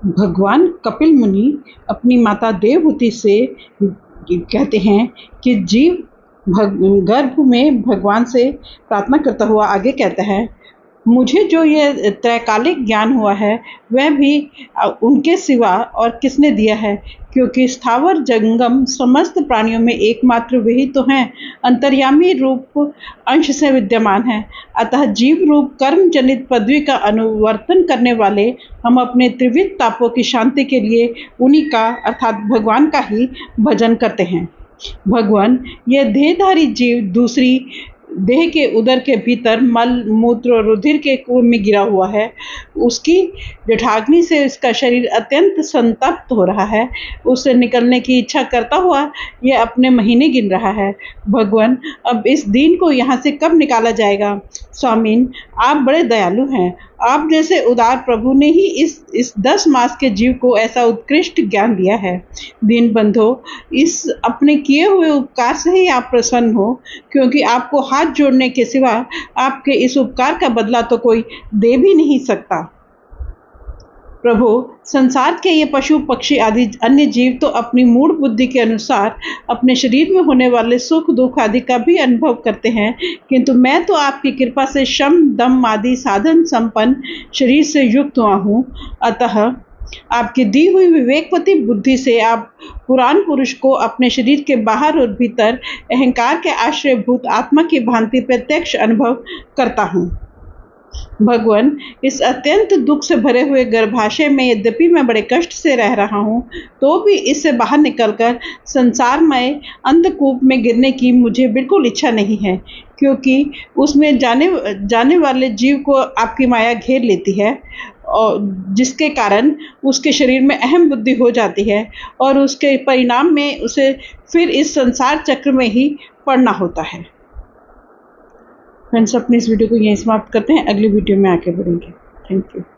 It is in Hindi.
भगवान कपिल मुनि अपनी माता देवहूति से कहते हैं कि जीव गर्भ में भगवान से प्रार्थना करता हुआ आगे कहता है, मुझे जो ये त्रैकालिक ज्ञान हुआ है वह भी उनके सिवा और किसने दिया है, क्योंकि स्थावर जंगम समस्त प्राणियों में एकमात्र वही तो हैं, अंतर्यामी रूप अंश से विद्यमान है। अतः जीव रूप कर्म जनित पदवी का अनुवर्तन करने वाले हम अपने त्रिविध तापों की शांति के लिए उन्हीं का अर्थात भगवान का ही भजन करते हैं। भगवान यह देहधारी जीव दूसरी देह के उदर के भीतर मल मूत्र और रुधिर के कुएं में गिरा हुआ है। उसकी जठाग्नि से इसका शरीर अत्यंत संतप्त हो रहा है। उससे निकलने की इच्छा करता हुआ यह अपने महीने गिन रहा है। भगवान, अब इस दीन को यहाँ से कब निकाला जाएगा? स्वामीन, आप बड़े दयालु हैं। आप जैसे उदार प्रभु ने ही इस 10 मास के जीव को ऐसा उत्कृष्ट ज्ञान दिया है। दीन बंधो, इस अपने किए हुए उपकार से ही आप प्रसन्न हो, क्योंकि आपको हाथ जोड़ने के सिवा आपके इस उपकार का बदला तो कोई दे भी नहीं सकता। प्रभु, संसार के ये पशु पक्षी आदि अन्य जीव तो अपनी मूढ़ बुद्धि के अनुसार अपने शरीर में होने वाले सुख दुख आदि का भी अनुभव करते हैं, किंतु मैं तो आपकी कृपा से शम दम आदि साधन संपन्न शरीर से युक्त हुआ हूँ। अतः आपकी दी हुई विवेकवती बुद्धि से आप पुराण पुरुष को अपने शरीर के बाहर और भीतर अहंकार के आश्रयभूत आत्मा की भांति प्रत्यक्ष अनुभव करता हूँ। भगवान, इस अत्यंत दुख से भरे हुए गर्भाशय में यद्यपि मैं बड़े कष्ट से रह रहा हूँ, तो भी इससे बाहर निकलकर संसारमय अंधकूप में गिरने की मुझे बिल्कुल इच्छा नहीं है, क्योंकि उसमें जाने वाले जीव को आपकी माया घेर लेती है, और जिसके कारण उसके शरीर में अहम बुद्धि हो जाती है और उसके परिणाम में उसे फिर इस संसार चक्र में ही पड़ना होता है। फ्रेंड्स, अपनी इस वीडियो को यहीं समाप्त करते हैं। अगली वीडियो में आगे बढ़ेंगे। Thank you.